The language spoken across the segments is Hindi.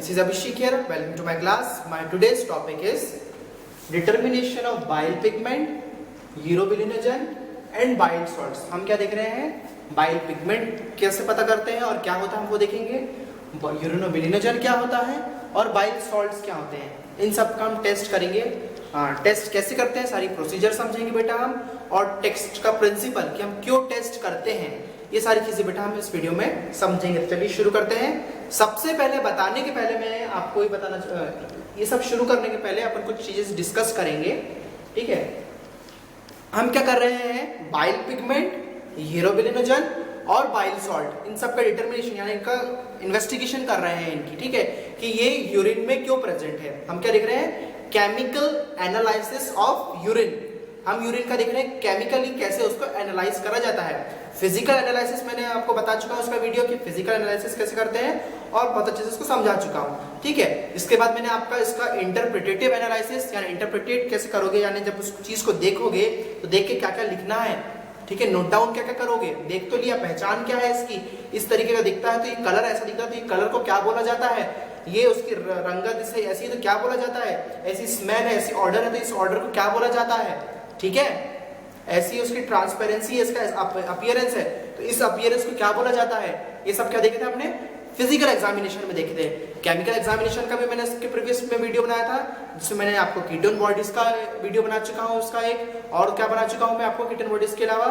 this is Abhishek here. Welcome to my class. My today's topic is determination of bile pigment, urobilinogen and bile salts. हम क्या देख रहे हैं? बाइल पिगमेंट कैसे पता करते हैं और क्या होता है हम वो देखेंगे. यूरिनोबिलिनोजन क्या होता है और बाइल सॉल्ट्स क्या होते हैं, इन सब का हम टेस्ट करेंगे. टेस्ट कैसे करते हैं सारी प्रोसीजर समझेंगे बेटा हम, और टेस्ट का प्रिंसिपल कि हम क्यों टेस्ट करते हैं, ये सारी चीजें बेटा हम इस वीडियो में समझेंगे. चलिए शुरू करते हैं. सबसे पहले बताने के पहले मैं आपको ये बताना, ये सब शुरू करने के पहले अपन कुछ चीजें डिस्कस करेंगे. ठीक है, हम क्या कर रहे हैं, बाइल पिगमेंट, यूरोबिलिनोजन और बाइल सॉल्ट, इन सब का डिटर्मिनेशन यानी इनका इन्वेस्टिगेशन कर रहे हैं इनकी. ठीक है, कि ये यूरिन में क्यों प्रेजेंट है. हम क्या देख रहे हैं, केमिकल एनालिसिस ऑफ यूरिन. हम यूरिन का देख रहे हैं केमिकली कैसे उसको एनालाइज करा जाता है. फिजिकल एनालिसिस मैंने आपको बता चुका हूं उसका वीडियो कि फिजिकल एनालिसिस कैसे करते हैं और बहुत अच्छे से उसको समझा चुका हूं. ठीक है, इसके बाद मैंने आपका इसका इंटरप्रिटेटिव एनालिसिस यानी इंटरप्रिटेट कैसे करोगे, यानी जब उस चीज को देखोगे तो देख के क्या क्या लिखना है. ठीक है, नोट डाउन क्या क्या करोगे, देख तो लिया, पहचान क्या है इसकी, इस तरीके का दिखता है तो ये कलर ऐसा दिखता है तो ये कलर को क्या बोला जाता है, ये उसकी रंगत से ऐसी है तो क्या बोला जाता है, ऐसी स्मेल है, ऐसी ऑर्डर है तो इस ऑर्डर को क्या बोला जाता है. ठीक है, ऐसी उसकी ट्रांसपेरेंसी है, इसका अपीयरेंस है तो इस अपीयरेंस को क्या बोला जाता है. ये सब क्या देखे थे हमने फिजिकल एग्जामिनेशन में देखे थे. केमिकल एग्जामिनेशन का भी मैंने इसके प्रीवियस में वीडियो बनाया था जिसमें मैंने आपको कीटोन बॉडीज का वीडियो बना चुका हूं उसका एक, और क्या बना चुका हूं मैं आपको कीटोन बॉडीज के अलावा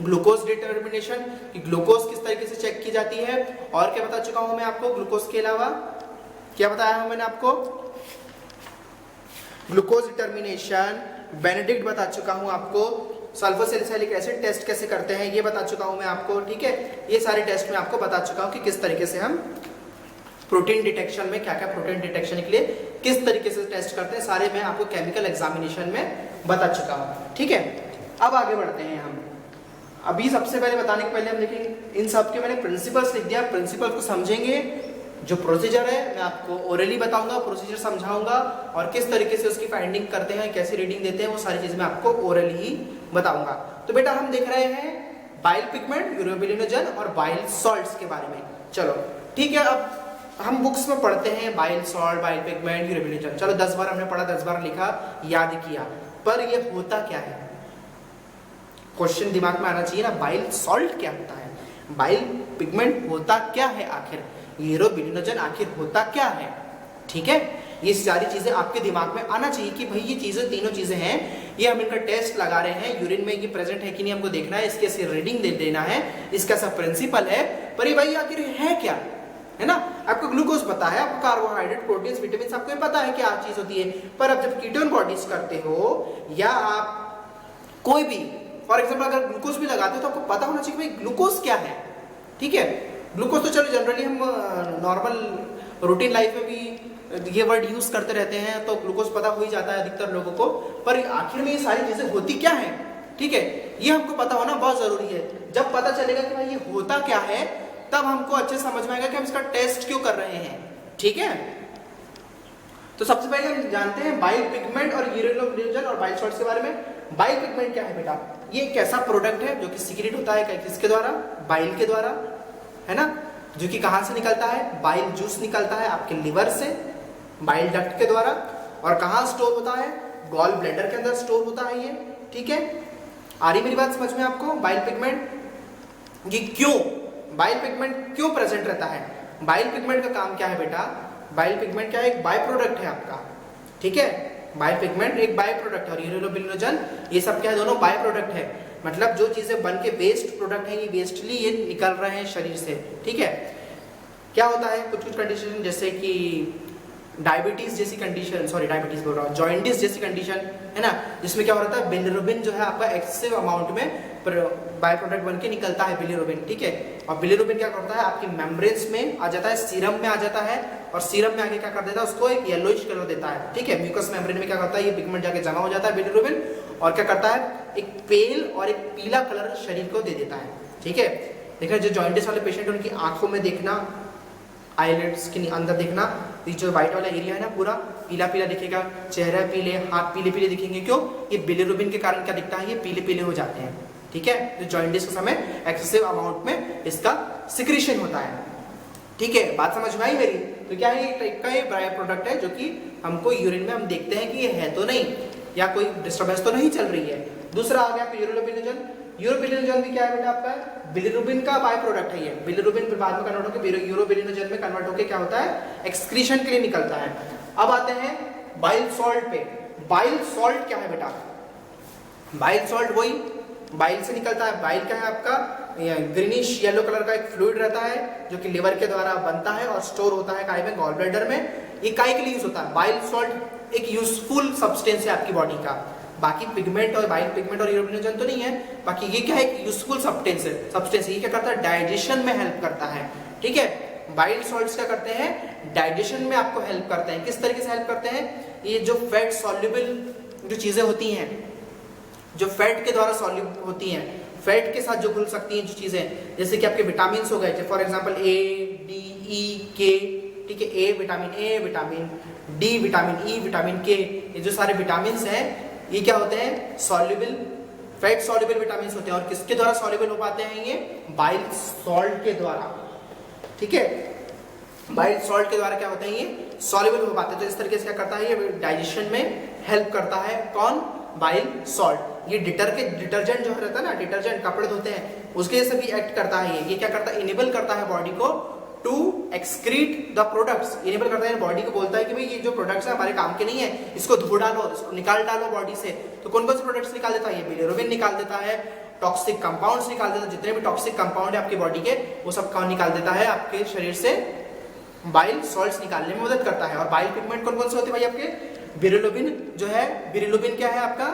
ग्लूकोज डिटर्मिनेशन कि ग्लूकोज किस तरीके से चेक की जाती है, और क्या बता चुका हूं मैं आपको ग्लूकोज के अलावा, क्या बताया हूं मैंने आपको, ग्लूकोज डिटर्मिनेशन, बेनेडिक्ट बता चुका हूं आपको, सल्फर सैलिसिलिक एसिड टेस्ट कैसे करते हैं ये बता चुका हूं मैं आपको. ठीक है, ये सारे टेस्ट मैं आपको बता चुका हूं कि किस तरीके से हम प्रोटीन डिटेक्शन में क्या क्या प्रोटीन डिटेक्शन के लिए किस तरीके से टेस्ट करते हैं, सारे मैं आपको केमिकल एग्जामिनेशन में बता चुका हूं. ठीक है, अब आगे बढ़ते हैं हम. अभी सबसे पहले बताने के पहले हम देखेंगे इन सब के मैंने प्रिंसिपल्स लिख दिया. प्रिंसिपल को समझेंगे, जो प्रोसीजर है मैं आपको ओरली बताऊंगा, प्रोसीजर समझाऊंगा और किस तरीके से उसकी फाइंडिंग करते हैं, कैसे रीडिंग देते हैं, वो सारी चीजें मैं आपको ओरली ही बताऊंगा. तो बेटा हम देख रहे हैं बाइल पिगमेंट, यूरोबिलिनोजन और बाइल सॉल्ट्स के बारे में. चलो ठीक है, अब हम बुक्स में पढ़ते हैं bile salt, bile pigment, urobilinogen. चलो 10 बार हमने पढ़ा, 10 बार लिखा, याद किया, पर ये होता क्या है, क्वेश्चन दिमाग में आना चाहिए ना. बाइल सॉल्ट क्या होता है, बाइल पिगमेंट होता क्या है, आखिर यूरोबिलिनोजन आखिर होता क्या है. ठीक है, ये सारी चीजें आपके दिमाग में आना चाहिए कि भाई ये चीजें तीनों चीजें हैं, ये हम इनका टेस्ट लगा रहे हैं, यूरिन में ये प्रेजेंट है कि नहीं हमको देखना है, इसके ऐसे रीडिंग दे देना है, इसका सब प्रिंसिपल है, पर ये भाई आखिर है क्या, है ना. आपको ग्लूकोज पता है, आपको कार्बोहाइड्रेट, प्रोटीन, विटामिन आपको पता है क्या चीज होती है, पर अब जब कीटोन बॉडीज करते हो या आप कोई भी फॉर एग्जाम्पल अगर ग्लूकोज भी लगाते हो तो आपको पता होना चाहिए भाई ग्लूकोज क्या है. ठीक है, ग्लूकोज तो चलो जनरली हम नॉर्मल रूटीन लाइफ में भी ये वर्ड यूज करते रहते हैं तो ग्लूकोज पता हो ही जाता है अधिकतर लोगों को, पर आखिर में ये सारी चीजें होती क्या है. ठीक है, ये हमको पता होना बहुत जरूरी है. जब पता चलेगा कि भाई ये होता क्या है तब हमको अच्छे समझ में आएगा कि हम इसका टेस्ट क्यों कर रहे हैं. ठीक है, तो सबसे पहले हम जानते हैं बाइल पिगमेंट और यूरिनोबिलिनोजन और बाइल सॉल्ट्स के बारे में. बाइल पिगमेंट क्या है बेटा, ये एक ऐसा प्रोडक्ट है जो कि सीक्रेट होता है किसके द्वारा, बाइल के द्वारा, है ना, जो कि कहां से निकलता है, बाइल जूस निकलता है आपके लिवर से, बाइल डक्ट के द्वारा, और कहां स्टोर होता है, गॉल ब्लैडर के अंदर स्टोर होता है ये. ठीक है, आ रही मेरी बात समझ में आपको. बाइल पिगमेंट ये क्यों, बाइल पिगमेंट क्यों प्रेजेंट रहता है. बाइल पिगमेंट का काम क्या है बेटा, बाइल पिगमेंट क्या है, एक बाय प्रोडक्ट है आपका. ठीक है, बाइल पिगमेंट एक बाय प्रोडक्ट है और यूरिनोबिलिनोजन ये सब क्या है, दोनों बाय प्रोडक्ट है. मतलब जो चीजें बन के वेस्ट प्रोडक्ट है, ये वेस्टली ये निकल रहे हैं शरीर से. ठीक है, क्या होता है कुछ कुछ कंडीशन जैसे कि डायबिटीज जैसी कंडीशन, सॉरी डायबिटीज बोल रहा हूँ, जॉइंटिस जैसी कंडीशन है ना, जिसमें क्या हो रहा है, बिलिरुबिन जो है आपका एक्सेसिव अमाउंट में बाय प्रोडक्ट बन के निकलता है बिलिरुबिन. ठीक है, और बिलिरुबिन क्या करता है आपकी मेम्ब्रेन्स में आ जाता है, सीरम में आ जाता है, और सीरम में आके क्या कर देता है, उसको एक येलोइश कलर देता है. ठीक है, म्यूकस मेम्ब्रेन में क्या करता है, ये पिगमेंट जाके जमा हो जाता है बिलिरुबिन, और क्या करता है, एक पेल और एक पीला कलर शरीर को दे देता है. ठीक है, देखिए जो जॉइंटिस वाले पेशेंट उनकी आंखों में देखना, आईलिड्स के अंदर देखना, ये जो व्हाइट वाला एरिया है ना पूरा पीला पीला दिखेगा, चेहरा पीले, हाथ पीले पीले दिखेंगे. क्यों, ये बिलिरुबिन के कारण क्या दिखता है, ये पीले पीले हो जाते हैं. ठीक है, जो जॉइंटिस के समय एक्सेसिव अमाउंट में इसका सिक्रीशन होता है. ठीक है, बात समझ में आई मेरी. तो क्या है, एक टाइप का ये बाय प्रोडक्ट है जो कि हमको यूरिन में हम देखते हैं कि ये है तो नहीं, या कोई डिस्टर्बेंस तो नहीं चल रही है। दूसरा आ गया यूरोबिलिनोजन। यूरोबिलिनोजन भी क्या है बेटा आपका, बिलिरुबिन का बाय प्रोडक्ट है ये। बिलिरुबिन फिर बाद में कन्वर्ट होकर यूरोबिलिनोजन में कन्वर्ट होकर क्या होता है, एक्सक्रीशन के लिए निकलता है। अब आते हैं बाइल सॉल्ट पे। बाइल सॉल्ट क्या है बेटा, बाइल सॉल्ट वही बाइल से निकलता है। बाइल क्या है आपका, ग्रीनिश येलो कलर का एक फ्लूइड रहता है जो कि लिवर के द्वारा बनता है और स्टोर होता है काय में, गॉल ब्लैडर में। ये काय के लिए यूज होता है, बाइल सॉल्ट एक यूजफुल सब्सटेंस है आपकी बॉडी का। बाकी पिगमेंट और बाइल पिगमेंट और यूरोबिलिनोजन तो नहीं है, बाकी ये क्या है, एक यूजफुल सब्सटेंस है। सब्सटेंस ये क्या करता है, डाइजेशन में हेल्प करता है। ठीक है, बाइल सॉल्ट्स क्या करते हैं, डाइजेशन में आपको हेल्प करते हैं। किस तरीके से हेल्प करते हैं, ये जो फैट सॉल्युबल जो चीजें होती हैं, जो फैट के द्वारा सॉल्यूट होती हैं, फैट के साथ जो घुल सकती हैं जो चीजें, जैसे कि आपके विटामिन हो गए, for example A, D, E, K. ठीक है, A, vitamin D, vitamin E, vitamin K, ये जो सारे विटामिन हैं ये क्या होते हैं, सॉल्युबल, फैट सॉल्युबल विटामिन होते हैं। और किसके द्वारा सॉल्युबल हो पाते हैं, ये बाइल सॉल्ट के द्वारा। ठीक है, बाइल सॉल्ट के द्वारा क्या होते हैं, ये सॉल्युबल हो पाते हैं। तो इस तरीके से क्या करता है, ये डाइजेशन में हेल्प करता है। कौन, बाइल सॉल्ट। ये डिटर्जेंट जो रहता है ना, डिटर्जेंट कपड़े धोते हैं उसके जैसे भी एक्ट करता है। ये क्या करता है, इनेबल करता है बॉडी को to excrete the products. Enable करता है बॉडी को, बोलता है कि भाई ये जो प्रोडक्ट्स है हमारे काम के नहीं है, इसको धो डालो, इसको निकाल डालो बॉडी से। तो कौन कौन से प्रोडक्ट्स निकाल देता है, ये बिलिरुबिन निकाल देता है, टॉक्सिक कंपाउंड्स निकाल देता है। जितने भी टॉक्सिक कंपाउंड है आपकी बॉडी के, वो सब निकाल देता है आपके शरीर से। बाइल सॉल्ट्स निकालने में मदद करता है। और बाइल पिगमेंट कौन कौन से होते हैं भाई आपके, बिलिरुबिन जो है, बिलिरुबिन क्या है आपका,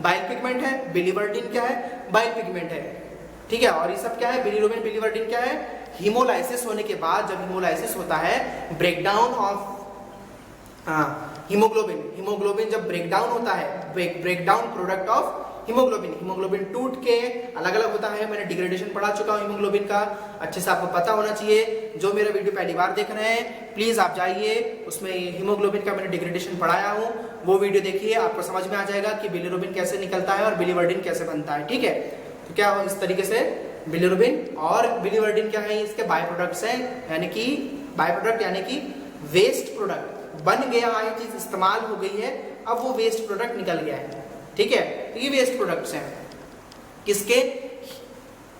बाइल पिगमेंट है। बिलिवर्डिन क्या है, बाइल पिगमेंट है। ठीक है, और ये सब क्या है, बिलिरुबिन बिलिवर्डिन क्या है, हीमोलाइसिस होने के बाद, जब हीमोलाइसिस होता है, ब्रेकडाउन ऑफ हीमोग्लोबिन जब ब्रेकडाउन होता है, ब्रेकडाउन प्रोडक्ट ऑफ हीमोग्लोबिन टूट के अलग अलग होता है। मैंने डिग्रेडेशन पढ़ा चुका हूँ हीमोग्लोबिन का, अच्छे से आपको पता होना चाहिए। जो मेरा वीडियो पहली बार देख रहे हैं प्लीज आप जाइए, उसमें हीमोग्लोबिन का मैंने डिग्रेडेशन पढ़ाया हूँ, वो वीडियो देखिए, आपको समझ में आ जाएगा कि बिलिरुबिन कैसे निकलता है और बिलिवर्डिन कैसे बनता है। ठीक है, तो क्या हो, इस तरीके से बिलिरुबिन और बिलिवर्डिन क्या है, इसके बाय प्रोडक्ट्स हैं, यानी कि बाय प्रोडक्ट यानी कि वेस्ट प्रोडक्ट। बन गया है चीज, इस्तेमाल हो गई है, अब वो वेस्ट प्रोडक्ट निकल गया है। ठीक है, तो ये वेस्ट प्रोडक्ट्स हैं किसके,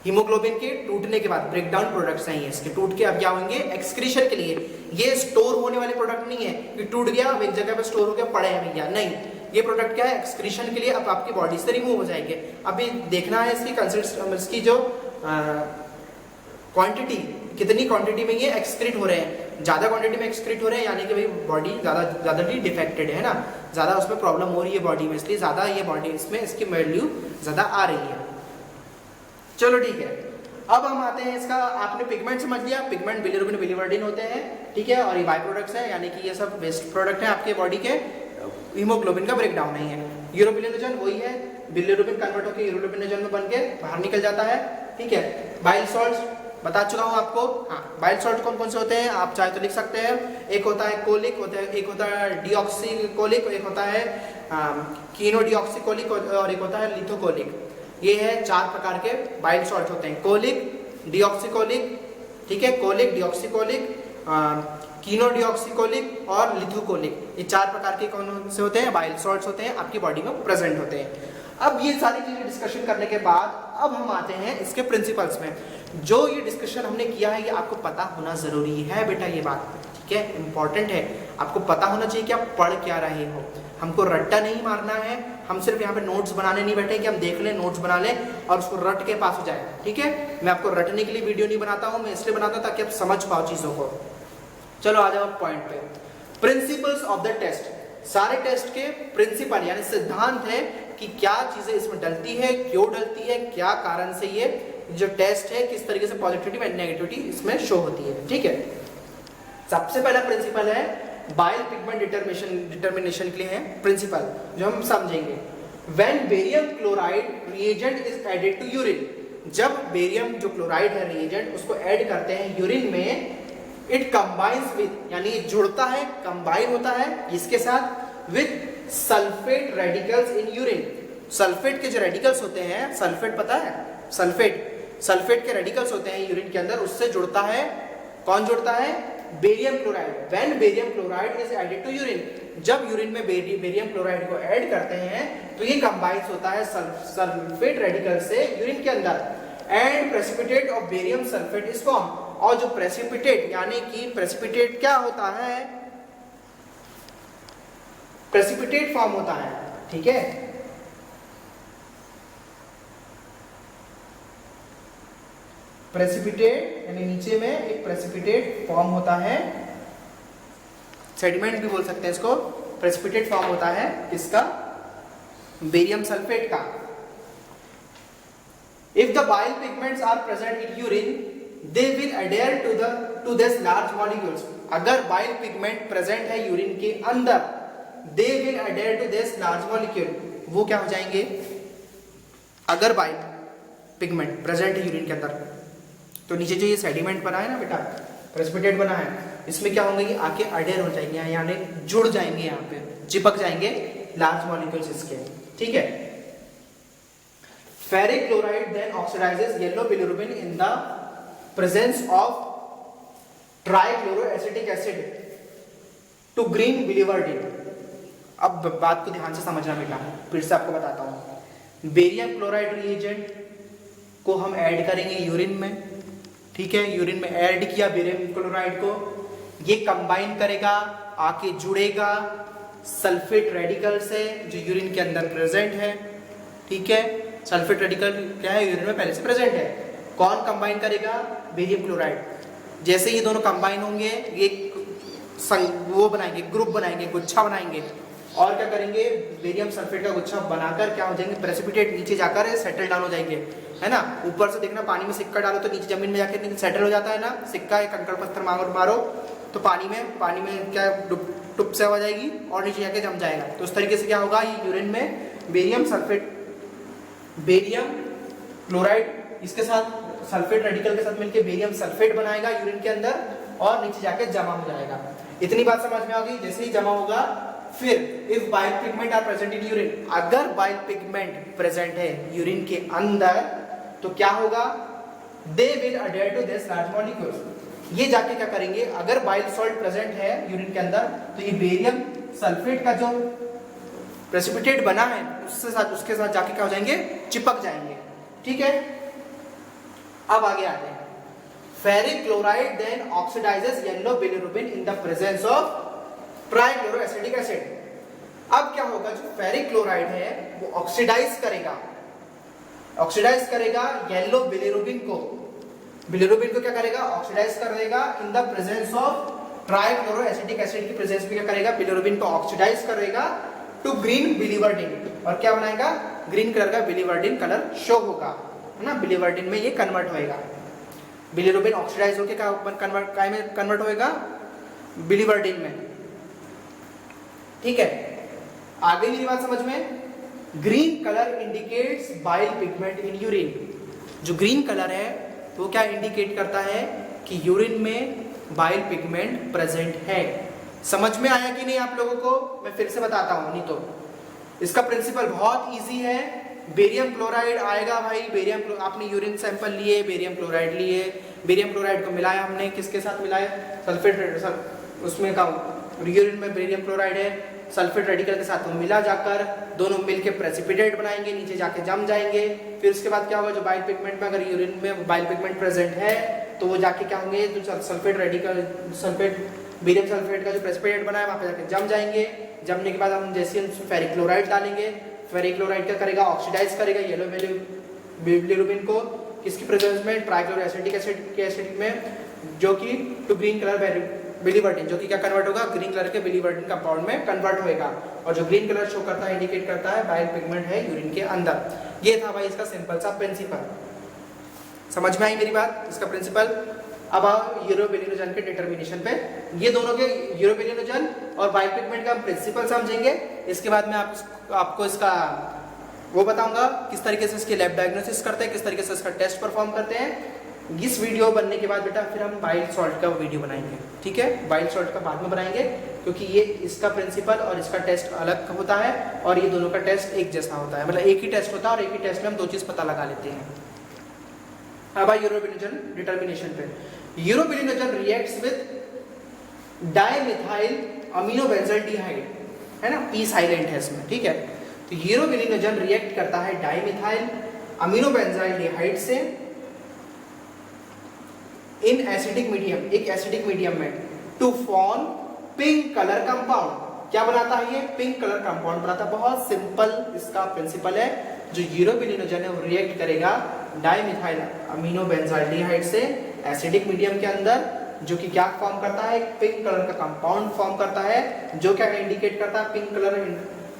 हीमोग्लोबिन के टूटने के बाद ब्रेकडाउन प्रोडक्ट्स हैं ये। इसके टूट के अब क्या होंगे, एक्सक्रीशन के लिए। ये स्टोर होने वाले प्रोडक्ट नहीं है कि टूट गया अब एक जगह पे स्टोर हो गया पड़े हैं भैया, नहीं। ये प्रोडक्ट क्या है, एक्सक्रीशन के लिए अब आपकी बॉडी से रिमूव हो जाएंगे। अभी देखना है इसकी जो क्वांटिटी, कितनी क्वांटिटी में ये एक्सक्रीट हो रहे हैं। ज्यादा क्वांटिटी में एक्सक्रीट हो रहे हैं यानी कि भाई बॉडी ज्यादा डिफेक्टेड है ना, ज्यादा उसमें प्रॉब्लम हो रही है बॉडी में, इसलिए ज्यादा ये बॉडी इसमें इसकी वैल्यू ज्यादा आ रही है। चलो ठीक है, अब हम आते हैं इसका, आपने पिगमेंट समझ लिया, पिगमेंट बिलिरुबिन बिलिवर्डिन होते हैं। ठीक है, और ये बाय प्रोडक्ट्स हैं, यानी कि ये सब वेस्ट प्रोडक्ट हैं आपके बॉडी के, हीमोग्लोबिन का ब्रेकडाउन नहीं है। यूरोबिलिनोजन वही है, बिलिरुबिन कन्वर्ट होकर यूरोबिलिनोजन में बन के बाहर निकल जाता है। ठीक है, बाइल सॉल्ट्स बता चुका हूं आपको। हाँ, बाइल सॉल्ट कौन कौन से होते हैं आप चाहे तो लिख सकते हैं। एक होता है कोलिक, एक होता है डीऑक्सीकोलिक, एक होता है कीनोडीऑक्सीकोलिक और एक होता है लिथोकोलिक। ये है 4 प्रकार के बाइल सॉल्ट होते हैं, कोलिक, डीऑक्सीकोलिक, ठीक है, कोलिक, डीऑक्सीकोलिक, कीनोडीऑक्सीकोलिक और लिथोकोलिक। ये 4 प्रकार के कौन से होते हैं, बाइल सॉल्ट्स होते हैं, आपकी बॉडी में प्रेजेंट होते हैं। अब ये सारी चीजें डिस्कशन करने के बाद अब हम आते हैं इसके प्रिंसिपल्स में। जो ये डिस्कशन हमने किया है ये आपको पता होना जरूरी है बेटा, ये बात ठीक है, इंपॉर्टेंट है। आपको पता होना चाहिए कि आप पढ़ क्या रहे हो। हमको रट्टा नहीं मारना है, हम सिर्फ यहाँ पे नोट्स बनाने नहीं बैठे कि हम देख लें, नोट्स बना लें और उसको रट के पास हो जाए। ठीक है, मैं आपको रटने के लिए वीडियो नहीं बनाता हूँ, मैं इसलिए बनाता हूँ ताकि आप समझ पाओ चीजों को। चलो आ जाओ पॉइंट पे। प्रिंसिपल्स ऑफ द टेस्ट, सारे टेस्ट के प्रिंसिपल यानी सिद्धांत है कि क्या चीजें इसमें डलती है, क्यों डलती है, क्या कारण से ये जो टेस्ट है किस तरीके से पॉजिटिविटी एंड नेगेटिविटी इसमें शो होती है। ठीक है, सबसे पहला प्रिंसिपल है बाइल पिगमेंट डिटर्मिनेशन के लिए है प्रिंसिपल जो हम समझेंगे। When barium chloride reagent is added to urine, जब बेरियम जो क्लोराइड है रिएजेंट उसको ऐड करते हैं यूरिन में, इट कंबाइंस विद यानी जुड़ता है, कंबाइन होता है इसके साथ with sulphate radicals in urine. Sulphate के जो रेडिकल्स होते हैं, सल्फेट पता है, सल्फेट के रेडिकल्स होते हैं यूरिन के अंदर, उससे जुड़ता है। कौन जुड़ता है, barium chloride. When barium chloride is added to urine, जब यूरिन में बेरियम क्लोराइड को ऐड करते हैं तो ये कंबाइंस होता है सल्फेट रेडिकल से यूरिन के अंदर, and precipitate of barium sulphate is form. और जो प्रेसिपिटेट यानी कि प्रेसिपिटेट क्या होता है, प्रेसिपिटेट फॉर्म होता है, ठीक है। प्रेसिपिटेट यानी नीचे में एक प्रेसिपिटेट फॉर्म होता है, सेडिमेंट भी बोल सकते हैं इसको। प्रेसिपिटेट फॉर्म होता है किसका, बेरियम सल्फेट का। If the bile pigments are present in urine they will adhere to this large molecules. अगर बाइल पिगमेंट प्रेजेंट है यूरिन के अंदर, they will adhere to this large molecule, वो क्या हो जाएंगे, अगर बाइल पिगमेंट प्रेजेंट है यूरिन के अंदर, तो नीचे जो ये सेडिमेंट बना है ना बेटा, प्रेसिपिटेट बना है, इसमें क्या होंगे, ये आके अडेयर हो जाएंगे, यानी जुड़ जाएंगे, यहाँ पे चिपक जाएंगे लार्ज मॉलिक्यूल्स इसके, ठीक है। Ferric chloride then oxidises yellow bilirubin in the presence of trichloroacetic acid to green biliverdin. अब बात को ध्यान से समझना बेटा, फिर से आपको बताता हूं। बेरियम क्लोराइड रिएजेंट को हम ऐड करेंगे यूरिन में, ठीक है। यूरिन में ऐड किया बेरियम क्लोराइड को, ये कंबाइन करेगा, आके जुड़ेगा सल्फेट रेडिकल से जो यूरिन के अंदर प्रेजेंट है, ठीक है। सल्फेट रेडिकल क्या है, यूरिन में पहले से प्रेजेंट है। कौन कंबाइन करेगा, बेरियम क्लोराइड। जैसे ये दोनों कंबाइन होंगे, ये वो बनाएंगे, ग्रुप बनाएंगे, गुच्छा बनाएंगे, और क्या करेंगे, बेरियम सल्फेट का गुच्छा बनाकर क्या हो जाएंगे, प्रेसिपिटेट नीचे जाकर सेटल डाउन हो जाएंगे, है ना। ऊपर से देखना, पानी में सिक्का डालो तो नीचे जमीन में जाकर सेटल हो जाता है ना, सिक्का एक कंकड़ पत्थर मारो तो पानी में क्या टुप से हो जाएगी और नीचे जाके जम जाएगा। तो उस तरीके से क्या होगा, ये यूरिन में बेरियम क्लोराइड इसके साथ सल्फेट रेडिकल के साथ मिलकर बेरियम सल्फेट बनाएगा यूरिन के अंदर, और नीचे जाके जमा हो जाएगा। इतनी बात समझ में आ गई। जैसे ही जमा होगा, फिर if bile pigment are present in urine, अगर बाइल पिगमेंट प्रेजेंट है यूरिन के अंदर, तो क्या होगा, they will adhere to this large molecules. ये जाके क्या करेंगे, अगर बाइल सॉल्ट प्रेजेंट है यूरिन के अंदर, तो ये बेरियम सल्फेट का जो प्रेसिपिटेट बना है उसके साथ जाके क्या हो जाएंगे, चिपक जाएंगे, ठीक है। अब आगे आते हैं। Ferric chloride then oxidises yellow bilirubin in the presence of trichloroacetic acid. अब क्या होगा, जो फेरिक क्लोराइड है वो ऑक्सीडाइज करेगा येलो बिलिरुबिन को। बिलिरुबिन को क्या करेगा, ऑक्सीडाइज कर देगा इन the presence of trichloroacetic acid की प्रेजेंस में क्या करेगा, बिलिरुबिन को ऑक्सीडाइज करेगा टू ग्रीन बिलिवर्डिन, और क्या बनाएगा, ग्रीन कलर का बिलिवर्डिन कलर शो होगा, है ना। बिलिवर्डिन में ये कन्वर्ट होएगा, बिलिरुबिन ऑक्सीडाइज होकर क्या में कन्वर्ट होएगा, बिलिवर्डिन में, ठीक है। आगे मेरी बात समझ में। Green colour indicates bile pigment in urine. जो ग्रीन कलर है वो क्या इंडिकेट करता है कि यूरिन में बाइल पिगमेंट प्रेजेंट है। समझ में आया कि नहीं आप लोगों को, मैं फिर से बताता हूं, नहीं तो इसका प्रिंसिपल बहुत इजी है। बेरियम क्लोराइड आएगा भाई, आपने यूरिन सैंपल लिए, बेरियम क्लोराइड को मिलाया हमने, किसके साथ मिलाया, सल्फेट, उसमें का यूरिन में बेरियम क्लोराइड है, सल्फेट रेडिकल के साथ वो मिला जाकर दोनों मिलके प्रेसिपिटेट बनाएंगे, नीचे जाके जम जाएंगे। फिर उसके बाद क्या होगा, जो बाइल पिगमेंट में, अगर यूरिन में बाइल पिगमेंट प्रेजेंट है तो वो जाके क्या होंगे, जो बेरियम सल्फेट का जो प्रेसिपिटेट बना है वहां पे जाके जम जाएंगे। जमने के बाद हम जैसे फेरिक क्लोराइड डालेंगे, फेरिक क्लोराइड क्या करेगा, ऑक्सीडाइज करेगा येलो बिलिरुबिन को, किसकी प्रेजेंस में, ट्राइक्लोरोएसिटिक एसिड में, जो कि टू ग्रीन कलर बिलिवर्डिन, जो कि क्या कन्वर्ट होगा, ग्रीन कलर के बिलिवर्डिन कंपाउंड में कन्वर्ट होएगा। और जो ग्रीन कलर शो करता है, इंडिकेट करता है बाइल पिगमेंट है यूरिन के अंदर। ये था भाई इसका सिंपल सा प्रिंसिपल। समझ में आई मेरी बात, इसका प्रिंसिपल। अब आओ यूरोबिलिनोजन के डिटर्मिनेशन पे। ये दोनों के यूरोबिलिनोजन और बाइल पिगमेंट का प्रिंसिपल समझेंगे। इसके बाद में आपको इसका वो बताऊंगा किस तरीके से इसके लैब डायग्नोसिस करते हैं, किस तरीके से इसका टेस्ट परफॉर्म करते हैं। इस वीडियो बनने के बाद बेटा फिर हम बाइल सॉल्ट का वीडियो बनाएंगे, ठीक है। बाइल सॉल्ट का बाद में बनाएंगे, क्योंकि ये इसका प्रिंसिपल और इसका टेस्ट अलग होता है, और ये दोनों का टेस्ट एक जैसा होता है, मतलब एक ही टेस्ट होता है, और एक ही टेस्ट में हम दो चीज पता लगा लेते हैं। अब यूरोबिलिनोजन डिटर्मिनेशन पे। यूरोबिलिनोजन रिएक्ट्स विद डाइमिथाइल अमीनोबेंजल्डिहाइड, है ना, पी साइलेंट है इसमें, ठीक है। तो यूरोबिलिनोजन रिएक्ट करता है डाइमिथाइल अमीनोबेंजाइलडिहाइड से इन एसिडिक मीडियम, एक एसिडिक मीडियम में, to form pink colour compound. क्या बनाता है ये? पिंक कलर कंपाउंड बनाता है। बहुत सिंपल इसका प्रिंसिपल है। जो यूरोबिलिनोजन है वो रिएक्ट करेगा डाइमिथाइल अमीनोबेंजाइलडिहाइड से एसिडिक मीडियम के अंदर, जो कि क्या फॉर्म करता है? एक पिंक कलर का कंपाउंड फॉर्म करता है, जो क्या इंडिकेट करता है? Pink colour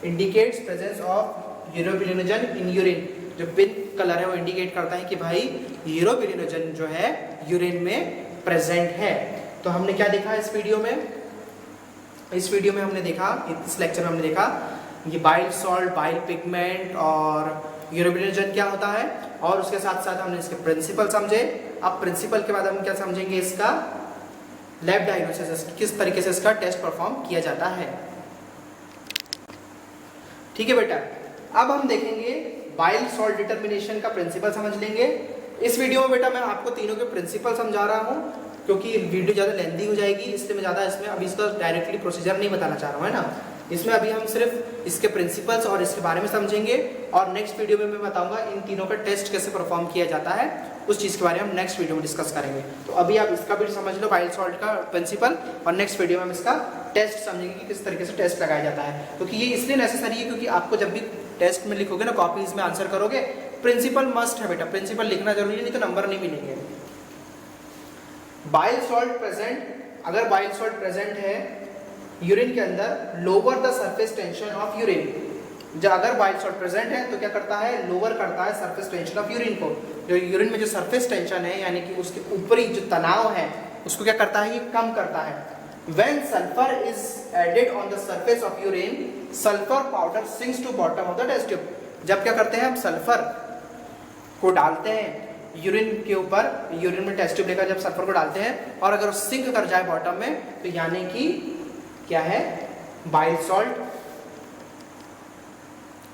indicates presence of urobilinogen in urine. जो पिंक कलर है वो इंडिकेट करता है कि भाई यूरोबिलिनोजन जो है यूरिन में प्रेजेंट है। तो हमने क्या देखा इस वीडियो में? इस वीडियो में हमने देखा, इस लेक्चर में हमने देखा ये बाइल सॉल्ट, बाइल पिगमेंट और यूरोबिलिनोजन क्या होता है, और उसके साथ साथ हमने इसके प्रिंसिपल समझे। अब प्रिंसिपल के बाद हम क्या समझेंगे? इसका लैब डायग्नोसिस, किस तरीके से इसका टेस्ट परफॉर्म किया जाता है। ठीक है बेटा, अब हम देखेंगे बाइल सॉल्ट डिटर्मिनेशन का प्रिंसिपल समझ लेंगे। इस वीडियो में बेटा मैं आपको तीनों के प्रिंसिपल समझा रहा हूँ, क्योंकि वीडियो ज़्यादा लेंथी हो जाएगी, इसलिए मैं ज़्यादा इसमें अभी इसका डायरेक्टली प्रोसीजर नहीं बताना चाह रहा हूँ, है ना। इसमें अभी हम सिर्फ इसके प्रिंसिपल्स और इसके बारे में समझेंगे, और नेक्स्ट वीडियो में मैं बताऊंगा इन तीनों का टेस्ट कैसे परफॉर्म किया जाता है, उस चीज़ के बारे में हम नेक्स्ट वीडियो में डिस्कस करेंगे। तो अभी आप इसका भी समझ लो बाइल सॉल्ट का प्रिंसिपल, और नेक्स्ट वीडियो में हम इसका टेस्ट समझेंगे कि किस तरीके से टेस्ट लगाया जाता है। क्योंकि ये इसलिए नेसेसरी है क्योंकि आपको जब भी टेस्ट में लिखोगे ना, कॉपीज में आंसर करोगे, प्रिंसिपल मस्ट है बेटा, प्रिंसिपल लिखना जरूरी है, नहीं तो नंबर नहीं मिलेंगे। बाइल सॉल्ट प्रेजेंट, अगर बाइल सॉल्ट प्रेजेंट है यूरिन के अंदर, lower the surface tension of urine. जब अगर बाइल सॉल्ट प्रेजेंट है तो क्या करता है? लोअर करता है सरफेस टेंशन ऑफ यूरिन को। जो यूरिन में जो सरफेस टेंशन है, यानी कि उसके ऊपरी जो तनाव है, उसको क्या करता है? ये कम करता है। When sulfur is added on the surface of urine, sulfur powder sinks to bottom of the test tube। जब क्या करते हैं हम? सल्फर को डालते हैं यूरिन के ऊपर, यूरिन में टेस्ट ट्यूब लेकर जब सल्फर को डालते हैं, और अगर वो सिंक कर जाए बॉटम में, तो यानी कि क्या है? बाइल सॉल्ट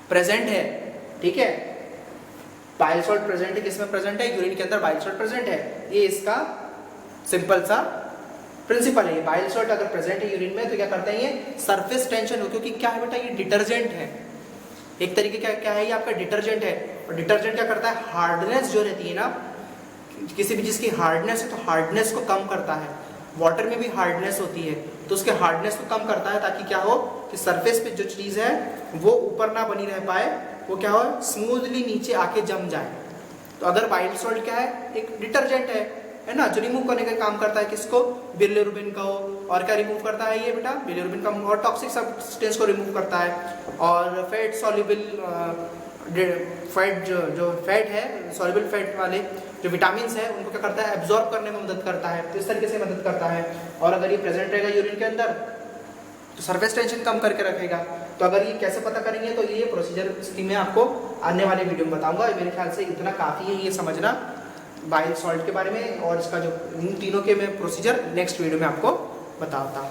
प्रेजेंट है। ठीक है, बाइल सॉल्ट प्रेजेंट है, किसमें प्रेजेंट है? यूरिन के अंदर बाइल सॉल्ट प्रेजेंट है। ये इसका सिंपल सा प्रिंसिपल है। बाइल सॉल्ट अगर प्रेजेंट है यूरिन में तो क्या करते हैं? ये सरफेस टेंशन हो, क्योंकि क्या है बेटा? ये डिटर्जेंट है, एक तरीके का क्या है? ये आपका डिटर्जेंट है। और डिटर्जेंट क्या करता है? हार्डनेस जो रहती है ना, किसी भी चीज़ की हार्डनेस है तो हार्डनेस को कम करता है। वाटर में भी हार्डनेस होती है, तो उसके हार्डनेस को कम करता है, ताकि क्या हो कि सरफेस पे जो चीज़ है वो ऊपर ना बनी रह पाए, वो क्या हो? स्मूथली नीचे आके जम जाए। तो अगर बाइल सॉल्ट क्या है? एक डिटर्जेंट है ना, जो रिमूव करने का काम करता है। किसको? बिलिरुबिन को। और क्या रिमूव करता है ये बेटा? बिलिरुबिन का और टॉक्सिक सब्सटेंस को रिमूव करता है। और फैट सॉल्युबल फैट, जो फैट है, सॉल्युबल फैट वाले जो विटामिन है, उनको क्या करता है? एब्जॉर्ब करने में मदद करता है। तो इस तरीके से मदद करता है। और अगर ये प्रेजेंट रहेगा यूरिन के अंदर तो सरफेस टेंशन कम करके रखेगा। तो अगर ये कैसे पता करेंगे, तो ये प्रोसीजर इसकी मैं आपको आने वाले वीडियो में बताऊंगा। मेरे ख्याल से इतना काफ़ी है ये समझना बाइल सॉल्ट के बारे में, और इसका जो इन तीनों के मैं प्रोसीजर नेक्स्ट वीडियो में आपको बताता हूँ।